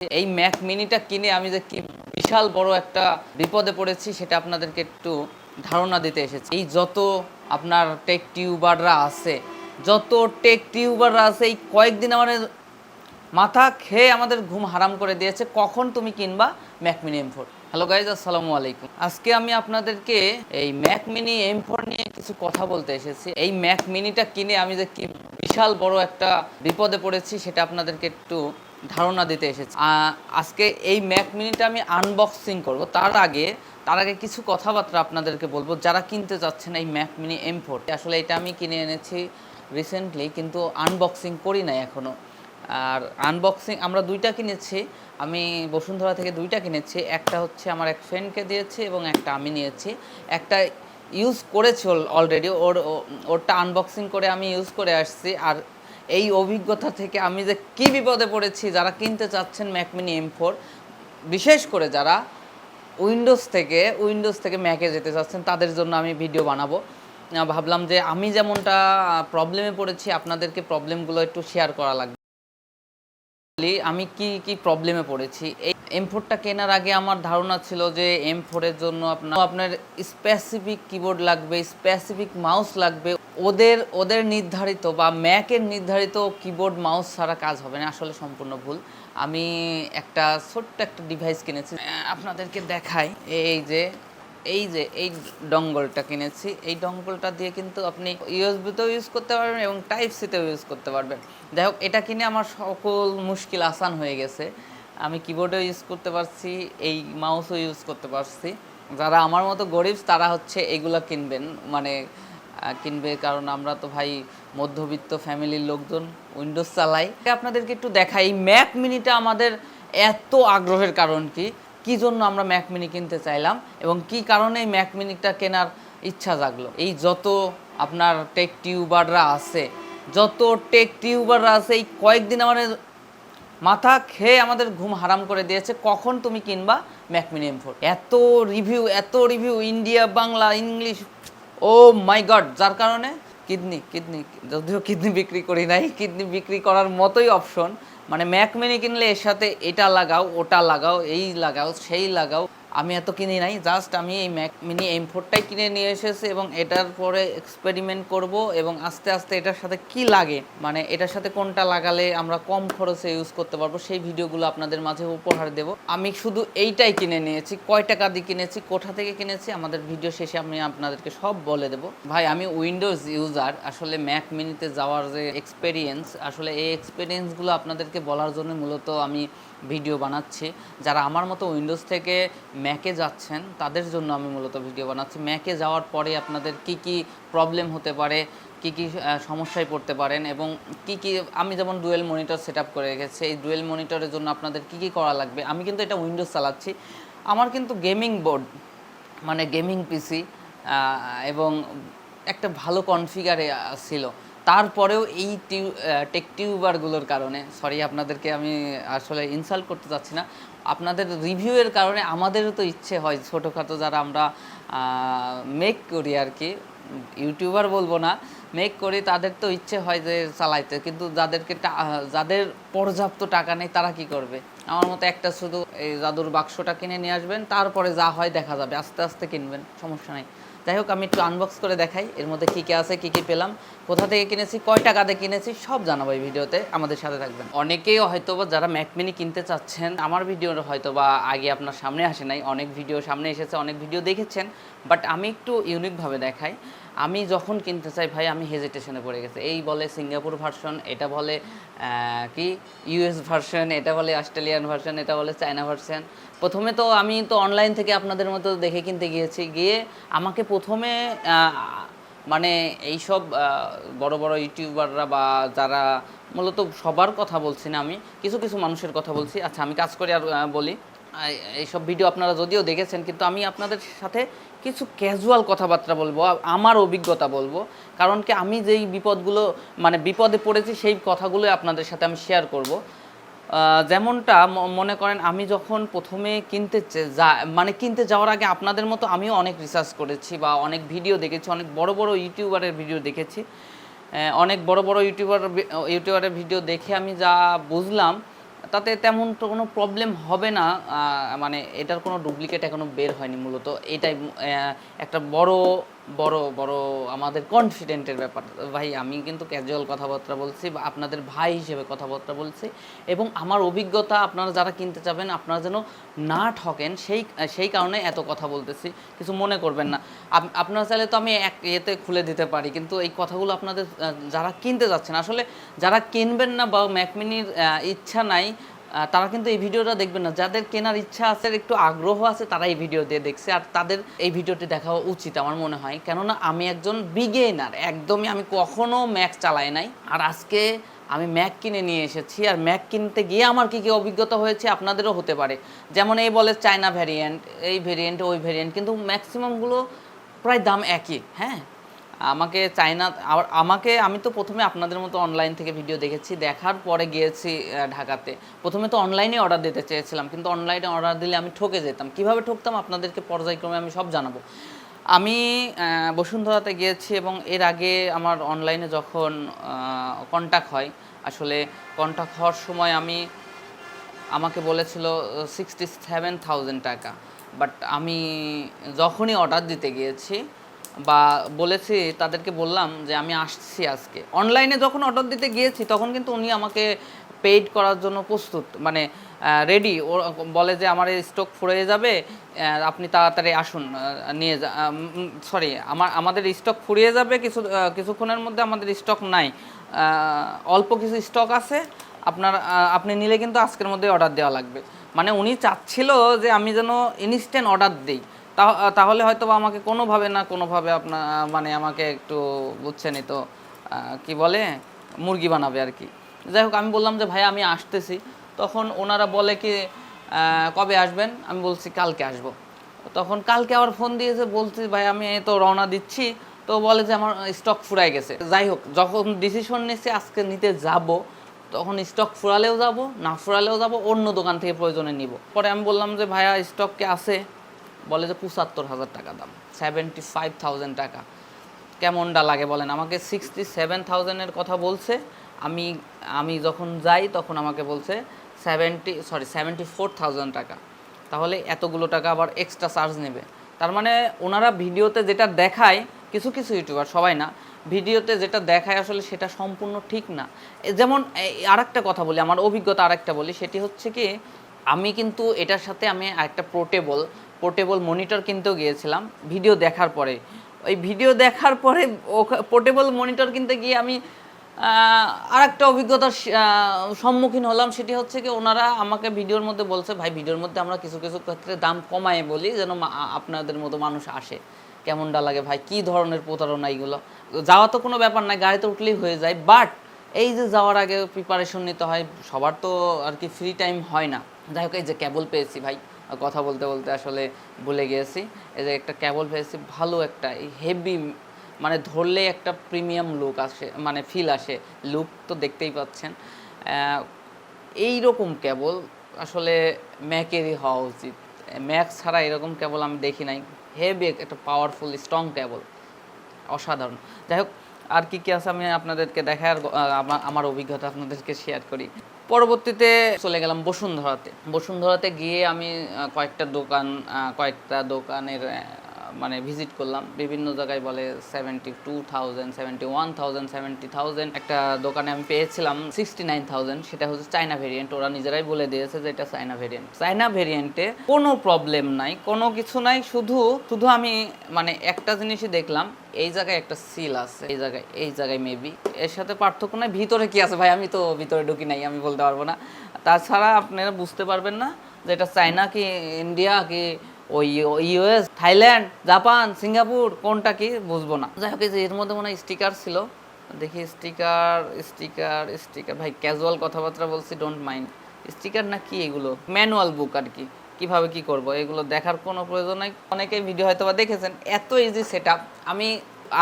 এই ম্যাক মিনিটা কিনে আমি যে কি বিশাল বড় একটা বিপদে পড়েছি সেটা আপনাদেরকে একটু ধারণা দিতে এসেছি। এই যত আপনার টেক টিউবাররা আছে, এই কয়েকদিন আমার মাথা খেয়ে আমাদের ঘুম হারাম করে দিয়েছে, কখন তুমি কিনবা Mac mini M4। Hello guys, আসসালামু আলাইকুম। আজকে আমি আপনাদেরকে এই ম্যাক মিনি M4 নিয়ে কিছু কথা বলতে এসেছি। এই ম্যাক মিনিটা কিনে আমি যে কি বিশাল বড় একটা বিপদে পড়েছি সেটা আপনাদেরকে একটু ধারণা দিতে এসেছি। আজকে এই ম্যাক মিনিটা আমি আনবক্সিং করব। তার আগে কিছু কথাবার্তা আপনাদেরকে বলবো যারা কিনতে যাচ্ছেন এই ম্যাক মিনি M4। আসলে এটা আমি কিনে এনেছি রিসেন্টলি, কিন্তু আনবক্সিং করি নাই এখনও। আর আনবক্সিং আমরা দুইটা কিনেছি, আমি বসুন্ধরা থেকে দুইটা কিনেছি। একটা হচ্ছে আমার এক ফ্রেন্ডকে দিয়েছি এবং একটা আমি নিয়েছি। একটা ইউজ করেছি অলরেডি, ওরটা আনবক্সিং করে আমি ইউজ করে আসছি। আর এই অভিজ্ঞতা থেকে আমি যে কী বিপদে পড়েছি, যারা কিনতে চাচ্ছেন ম্যাক মিনি M4, বিশেষ করে যারা উইন্ডোজ থেকে ম্যাকে যেতে চাচ্ছেন, তাদের জন্য আমি ভিডিও বানাবো। ভাবলাম যে আমি যেমনটা প্রবলেমে পড়েছি, আপনাদেরকে প্রবলেমগুলো একটু শেয়ার করা লাগবে। আমি কি প্রবলেমে পড়েছি। এই M4টা কেনার আগে আমার ধারণা ছিল যে M4-এর জন্য আপনার স্পেসিফিক কিবোর্ড লাগবে, স্পেসিফিক মাউস লাগবে। ওদের নির্ধারিত বা ম্যাকের নির্ধারিত কিবোর্ড মাউস ছাড়া কাজ হবে না। আসলে সম্পূর্ণ ভুল। আমি ছোট্ট একটা ডিভাইস কিনেছি, আপনাদেরকে দেখাই। এই ডঙ্গলটা কিনেছি। এই ডঙ্গলটা দিয়ে কিন্তু আপনি ইউএসবিতেও ইউজ করতে পারবেন এবং টাইপ সিতেও ইউজ করতে পারবেন। যাই হোক, এটা কিনে আমার সকল মুশকিল আসান হয়ে গেছে। আমি কিবোর্ডেও ইউজ করতে পারছি, এই মাউসও ইউজ করতে পারছি। যারা আমার মতো গরিব তারা হচ্ছে এগুলো কিনবে, কারণ আমরা তো ভাই মধ্যবিত্ত ফ্যামিলির লোকজন, উইন্ডোজ চালাই। আপনাদেরকে একটু দেখাই এই ম্যাক মিনিটা আমাদের এত আগ্রহের কারণ কি জন্য আমরা ম্যাক মিনি কিনতে চাইলাম এবং কি কারণে এই ম্যাক মিনিটা কেনার ইচ্ছা জাগলো। এই যত আপনার টেক টিউবাররা আছে, এই কয়েকদিন আমার মাথা খেয়ে আমাদের ঘুম হারাম করে দিয়েছে, কখন তুমি কিনবা ম্যাক মিনি M4। এত রিভিউ ইন্ডিয়া, বাংলা, ইংলিশ, ও মাই গড। যার কারণে যদিও কিডনি বিক্রি করি নাই, কিডনি বিক্রি করার মতোই অপশন। মানে ম্যাক মিনি কিনলে এর সাথে এটা লাগাও, ওটা লাগাও, এই লাগাও, সেই লাগাও। আমি এত কিনি নাই, জাস্ট আমি এই ম্যাক মিনি M4টাই কিনে নিয়ে এসেছি এবং এটার পরে এক্সপেরিমেন্ট করব এবং আস্তে আস্তে এটার সাথে কি লাগে, মানে এটার সাথে কোনটা লাগালে আমরা কম খরচে ইউজ করতে পারবো, সেই ভিডিওগুলো আপনাদের মাঝে উপহার দেব। আমি শুধু এইটাই কিনে নিয়েছি, কয় টাকা দিয়ে কিনেছি, কোথা থেকে কিনেছি, আমাদের ভিডিও শেষে আমি আপনাদেরকে সব বলে দেব। ভাই, আমি উইন্ডোজ ইউজার, আসলে ম্যাক মিনিতে যাওয়ার যে এক্সপেরিয়েন্স, আসলে এই এক্সপেরিয়েন্সগুলো আপনাদেরকে বলার জন্য মূলত আমি ভিডিও বানাচ্ছি। যারা আমার মতো উইন্ডোজ থেকে ম্যাকে যাচ্ছেন তাদের জন্য আমি মূলত ভিডিও বানাচ্ছি। ম্যাকে যাওয়ার পরে আপনাদের কি প্রবলেম হতে পারে, কি সমস্যায় পড়তে পারেন এবং কি আমি যেমন ডুয়েল মনিটর সেট আপ করে রেখেছি। এই ডুয়েল মনিটরের জন্য আপনাদের কি করা লাগবে। আমি কিন্তু এটা উইন্ডোজ চালাচ্ছি, আমার কিন্তু গেমিং বোর্ড, মানে গেমিং পিসি এবং একটা ভালো কনফিগারে ছিল। তারপরেও এই টেক টিউবারগুলোর কারণে, সরি আপনাদেরকে আমি আসলে ইনসাল্ট করতে চাচ্ছি না, আপনাদের রিভিউয়ের কারণে আমাদেরও তো ইচ্ছে হয়, ছোটোখাটো যারা আমরা মেক করি আর কি, ইউটিউবার বলবো না, মেক করি, তাদের তো ইচ্ছে হয় যে চালাইতে, কিন্তু যাদের পর্যাপ্ত টাকা নেই তারা কি করবে। আমার মতো একটা শুধু এই জাদুর বাক্সটা কিনে নিয়ে আসবেন, তারপরে যা হয় দেখা যাবে, আস্তে আস্তে কিনবেন, সমস্যা নেই। যাই হোক, আমি একটু আনবক্স করে দেখাই এর মধ্যে কী আছে, কী পেলাম, কোথা থেকে কিনেছি, কয় টাকা দিয়ে কিনেছি, সব জানাবো এই ভিডিওতে। আমাদের সাথে থাকবেন। অনেকেই হয়তোবা যারা ম্যাক মিনি কিনতে চাচ্ছেন, আমার ভিডিও হয়তোবা আগে আপনার সামনে আসে নাই, অনেক ভিডিও সামনে এসেছে, অনেক ভিডিও দেখেছেন, বাট আমি একটু ইউনিকভাবে দেখাই। আমি যখন কিনতে চাই ভাই, আমি হেজিটেশনে পড়ে গেছে। এই বলে সিঙ্গাপুর ভার্সন, এটা বলে ইউএস ভার্সন, এটা বলে অস্ট্রেলিয়ান ভার্সন, এটা বলে চায়না ভার্সন। প্রথমে তো আমি অনলাইন থেকে আপনাদের মতো দেখে কিনতে গিয়ে আমাকে প্রথমে মানে এইসব বড় বড় ইউটিউবাররা বা যারা, মূলত সবার কথা বলছি না, আমি কিছু মানুষের কথা বলছি। আচ্ছা, আমি কাজ করি আর বলি। এইসব ভিডিও আপনারা যদিও দেখেছেন, কিন্তু আমি আপনাদের সাথে কিছু ক্যাজুয়াল কথাবার্তা বলবো, আমার অভিজ্ঞতা বলবো। কারণ কি, আমি যেই বিপদে পড়েছি সেই কথাগুলো আপনাদের সাথে আমি শেয়ার করব। যেমনটা মনে করেন, আমি যখন প্রথমে কিনতে যাওয়ার আগে আপনাদের মতো আমিও অনেক রিসার্চ করেছি বা অনেক ভিডিও দেখেছি, অনেক বড় বড় ইউটিউবারের ভিডিও দেখেছি। অনেক বড় বড় ইউটিউবারের ভিডিও দেখে আমি যা বুঝলাম, তাতে তেমন তো কোনো প্রবলেম হবে না। মানে এটার কোনো ডুপ্লিকেট এখনো বের হয়নি। মূলত এটাই একটা বড় বড় বড় আমাদের কনফিডেন্টের ব্যাপার। ভাই আমি কিন্তু ক্যাজুয়াল কথাবার্তা বলছি বা আপনাদের ভাই হিসেবে কথাবার্তা বলছি, এবং আমার অভিজ্ঞতা আপনারা যারা কিনতে চাবেন আপনারা যেন না ঠকেন সেই কারণে এত কথা বলতেছি, কিছু মনে করবেন না। আপনারা চাইলে তো আমি এক ইয়েতে খুলে দিতে পারি, কিন্তু এই কথাগুলো আপনাদের যারা কিনতে যাচ্ছেন, আসলে যারা কিনবেন না বা ম্যাকমিনির ইচ্ছা নাই তারা কিন্তু এই ভিডিওটা দেখবেন না। যাদের কেনার ইচ্ছা আছে, একটু আগ্রহ আছে, তারা এই ভিডিও দিয়ে দেখছে, আর তাদের এই ভিডিওটি দেখা উচিত আমার মনে হয়। কেননা আমি একজন বিগিনার, একদমই আমি কখনো ম্যাক চালাই নাই, আর আজকে আমি ম্যাক কিনে নিয়ে এসেছি। আর ম্যাক কিনতে গিয়ে আমার কী কী অভিজ্ঞতা হয়েছে আপনাদেরও হতে পারে। যেমন এই বলে চায়না ভ্যারিয়েন্ট, এই ভ্যারিয়েন্ট ওই ভ্যারিয়েন্ট, কিন্তু ম্যাক্সিমামগুলো প্রায় দাম একই। হ্যাঁ, আমি তো প্রথমে আপনাদের মতো অনলাইন থেকে ভিডিও দেখেছি, দেখার পরে গিয়েছি ঢাকাতে। প্রথমে তো অনলাইনে অর্ডার দিতে চেয়েছিলাম, কিন্তু অনলাইনে অর্ডার দিলে আমি ঠকে যেতাম। কিভাবে ঠকতাম আপনাদেরকে পর্যায়ক্রমে আমি সব জানাবো। আমি বসুন্ধরাতে গিয়েছি, এবং এর আগে আমার অনলাইনে যখন কন্ট্যাক্ট হয়, আসলে কন্ট্যাক্ট হওয়ার সময় আমাকে বলেছিল 67,000 টাকা। বাট আমি যখনই অর্ডার দিতে গিয়েছি বা বলেছি, তাদেরকে বললাম যে আমি আসছি আজকে, অনলাইনে যখন অর্ডার দিতে গিয়েছি তখন কিন্তু উনি আমাকে পেইড করার জন্য প্রস্তুত, মানে রেডি। ও বলে যে আমার এই স্টক ফুরিয়ে যাবে, আপনি তাড়াতাড়ি আসুন নিয়ে যা, সরি আমাদের স্টক ফুরিয়ে যাবে কিছুক্ষণের মধ্যে, আমাদের স্টক নাই, অল্প কিছু স্টক আছে, আপনি নিলে কিন্তু আজকের মধ্যে অর্ডার দেওয়া লাগবে। মানে উনি চাচ্ছিল যে আমি যেন ইনস্ট্যান্ট অর্ডার দিই, তাহলে হয়তো আমাকে কোনোভাবে না কোনোভাবে মানে আমাকে একটু বুঝছেনই তো কি বলে, মুরগি বানাবে আর কি। যাই হোক, আমি বললাম যে ভাই আমি আসতেছি। তখন ওনারা বলে কি কবে আসবেন, আমি বলছি কালকে আসবো। তখন কালকে আবার ফোন দিয়েছে, বলছি ভাই আমি তো রওনা দিচ্ছি, তো বলে যে আমার স্টক ফুরাই গেছে। যাই হোক, যখন ডিসিশন নিয়েছি আজকে নিতে যাব, তখন স্টক ফুরালেও যাব, না ফুরালেও যাব, অন্য দোকান থেকে প্রয়োজনে নিব। পরে আমি বললাম যে ভাইয়া স্টক কে আছে, বলে যে 75,000 টাকা দাম, 75,000 টাকা। কেমনটা লাগে বলেন আমাকে? 67,000-এর কথা বলছে, আমি যখন যাই তখন আমাকে বলছে 74,000 টাকা। তাহলে এতগুলো টাকা আবার এক্সট্রা চার্জ নেবে। তার মানে ওনারা ভিডিওতে যেটা দেখায়, কিছু কিছু ইউটিউবার, সবাই না, ভিডিওতে যেটা দেখায় আসলে সেটা সম্পূর্ণ ঠিক না। যেমন আরেকটা কথা বলি, আমার অভিজ্ঞতা আরেকটা বলি, সেটি হচ্ছে কি, আমি কিন্তু এটার সাথে আমি আরেকটা পোর্টেবল মনিটর কিনতেও গিয়েছিলাম ভিডিও দেখার পরে। ওই ভিডিও দেখার পরে পোর্টেবল মনিটর কিনতে গিয়ে আমি আরেকটা অভিজ্ঞতার সম্মুখীন হলাম। সেটি হচ্ছে কি, ওনারা আমাকে ভিডিওর মধ্যে বলছে, ভাই ভিডিওর মধ্যে আমরা কিছু কিছু ক্ষেত্রে দাম কমায় বলি যেন আপনাদের মতো মানুষ আসে। কেমনটা লাগে ভাই? কী ধরনের প্রতারণা এইগুলো? যাওয়া তো কোনো ব্যাপার নাই, গাড়িতে উঠলেই হয়ে যায়, বাট এই যে যাওয়ার আগে প্রিপারেশন নিতে হয়, সবার তো আর কি ফ্রি টাইম হয় না। যাই হোক, এই যে কেবল পেয়েছি ভাই, কথা বলতে বলতে আসলে ভুলে গিয়েছি। এই যে একটা কেবল পেয়েছি, ভালো একটা হেভি, মানে ধরলেই একটা প্রিমিয়াম লুক আসে, মানে ফিল আসে, লুক তো দেখতেই পাচ্ছেন। এই রকম কেবল আসলে ম্যাকেরই হওয়া উচিত। ম্যাক্স ছাড়া এরকম কেবল আমি দেখি নাই। হেভি একটা পাওয়ারফুল স্ট্রং কেবল, অসাধারণ। যাই হোক, আর কি কি আছে আমি আপনাদেরকে দেখাই, আর আমার অভিজ্ঞতা আপনাদেরকে শেয়ার করি। পরবর্তীতে চলে গেলাম বসুন্ধরাতে গিয়ে আমি কয়েকটা দোকানের মানে ভিজিট করলাম। বিভিন্ন জায়গায় বলে 72,000, 71,000, 70,000। একটা দোকানে আমি পেয়েছিলাম 69,000, সেটা হচ্ছে চায়না ভেরিয়েন্ট। ওরা নিজেরাই বলে দিয়েছে যে এটা চায়না ভেরিয়েন্ট। চায়না ভেরিয়েন্টে কোনো প্রবলেম নাই, কোনো কিছু নাই, শুধু আমি মানে একটা জিনিসই দেখলাম, এই জায়গায় একটা সিল আছে, এই জায়গায় মেবি, এর সাথে পার্থক্য নাই। ভিতরে কি আছে ভাই, আমি তো ভিতরে ঢুকি নাই, আমি বলতে পারবো না। তাছাড়া আপনারা বুঝতে পারবেন না যে এটা চায়না কি ইন্ডিয়া কি ওই ইউএস, থাইল্যান্ড, জাপান, সিঙ্গাপুর, কোনটা কি বুঝবো না। যাই হোক, এর মধ্যে মনে হয় স্টিকার ছিল, দেখি স্টিকার ভাই, ক্যাজুয়াল কথাবার্তা বলছি, ডোন্ট মাইন্ড। স্টিকার না কি এগুলো, ম্যানুয়াল বুক আর কি, কিভাবে কি করব এগুলো দেখার কোনো প্রয়োজন নাই। অনেকেই ভিডিও হয়তো বা দেখেছেন, এত ইজি সেটআপ। আমি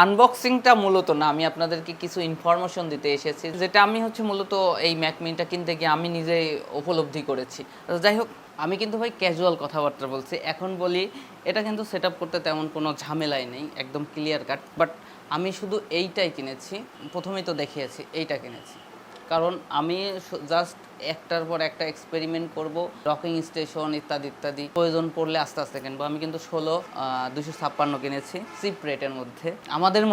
আনবক্সিংটা মূলত না, আমি আপনাদেরকে কিছু ইনফরমেশন দিতে এসেছি, যেটা আমি হচ্ছে মূলত এই ম্যাক মিনিটা কিনতে গিয়ে আমি নিজেই উপলব্ধি করেছি। যাই হোক, আমি কিন্তু ভাই ক্যাজুয়াল কথাবার্তা বলছি। এখন বলি, এটা কিন্তু সেটআপ করতে তেমন কোনো ঝামেলাই নেই, একদম ক্লিয়ার কাট। বাট আমি শুধু এইটাই কিনেছি, প্রথমেই তো দেখিয়েছি, এইটা কিনেছি। কারণ আমি জাস্ট একটার পর একটা এক্সপেরিমেন্ট করব, ডকিং স্টেশন ইত্যাদি ইত্যাদি, প্রয়োজন পড়লে আস্তে আস্তে কিনবো। আমি কিন্তু 256 কিনেছি চিপ রেটের মধ্যে। আমাদের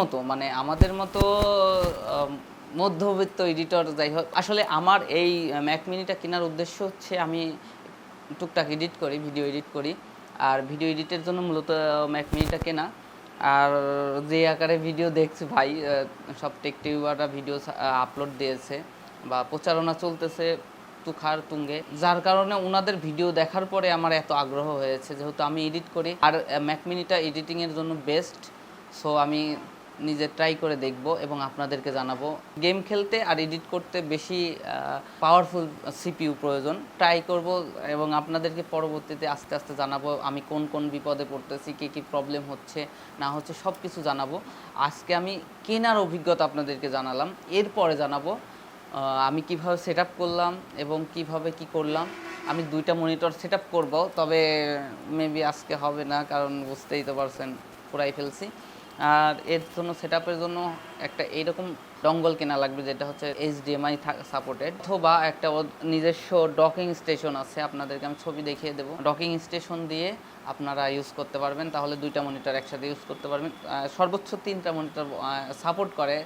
মতো মধ্যবিত্ত এডিটর, যাই হোক, আসলে আমার এই ম্যাক মিনিটা কেনার উদ্দেশ্য হচ্ছে আমি টুকটাক এডিট করি, ভিডিও এডিট করি, আর ভিডিও এডিটের জন্য মূলত ম্যাক মিনিটা কেনা। আর যে আকারে ভিডিও দেখছি ভাই, সব টেক টিউবাররা ভিডিও আপলোড দিয়েছে বা প্রচারণা চলতেছে তুখার তুঙ্গে, যার কারণে ওনাদের ভিডিও দেখার পরে আমার এত আগ্রহ হয়েছে, যেহেতু আমি এডিট করি আর ম্যাক মিনিটা এডিটিংয়ের জন্য বেস্ট। সো আমি নিজে ট্রাই করে দেখব এবং আপনাদেরকে জানাবো। গেম খেলতে আর এডিট করতে বেশি পাওয়ারফুল সিপিইউ প্রয়োজন। ট্রাই করব এবং আপনাদেরকে পরবর্তীতে আস্তে আস্তে জানাবো আমি কোন কোন বিপদে পড়তেছি, কী কী প্রবলেম হচ্ছে না হচ্ছে সব কিছু জানাবো। আজকে আমি কেনার অভিজ্ঞতা আপনাদেরকে জানালাম, এরপরে জানাবো আমি কিভাবে সেট আপ করলাম এবং কিভাবে কি করলাম। আমি 2টা মনিটর সেট আপ করবো, তবে মেবি আজকে হবে না, কারণ বুঝতেই তো পারছেন পুরাই ফেলছি। আর এর জন্য সেট আপের জন্য একটা এইরকম ডঙ্গল কেনা লাগবে, যেটা হচ্ছে HDMI সাপোর্টেড, অথবা একটা নিজস্ব ডকিং স্টেশন আছে, আপনাদেরকে আমি ছবি দেখিয়ে দেবো। ডকিং স্টেশন দিয়ে আপনারা ইউজ করতে পারবেন, তাহলে 2টা মনিটর একসাথে ইউজ করতে পারবেন। সর্বোচ্চ 3টা মনিটর সাপোর্ট করে,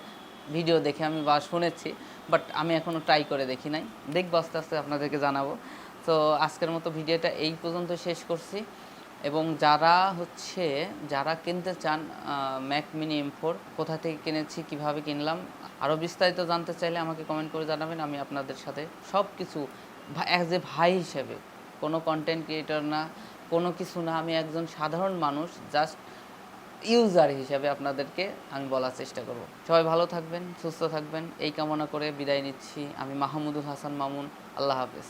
ভিডিও দেখে আমি বা শুনেছি, বাট আমি এখনও ট্রাই করে দেখি নাই, দেখবো আস্তে আস্তে আপনাদেরকে জানাবো। তো আজকের মতো ভিডিওটা এই পর্যন্ত শেষ করছি। এবং যারা কিনতে চান ম্যাক মিনি M4, কোথা থেকে কিনেছি, কিভাবে কিনলাম, আরও বিস্তারিত জানতে চাইলে আমাকে কমেন্ট করে জানাবেন। আমি আপনাদের সাথে সব কিছু অ্যাজ এ ভাই হিসেবে, কোনো কন্টেন্ট ক্রিয়েটর না, কোনো কিছু না, আমি একজন সাধারণ মানুষ, জাস্ট ইউজার হিসেবে আপনাদেরকে আমি বলার চেষ্টা করব। সবাই ভালো থাকবেন, সুস্থ থাকবেন, এই কামনা করে বিদায় নিচ্ছি। আমি মাহমুদুল হাসান মামুন। আল্লাহ হাফেজ।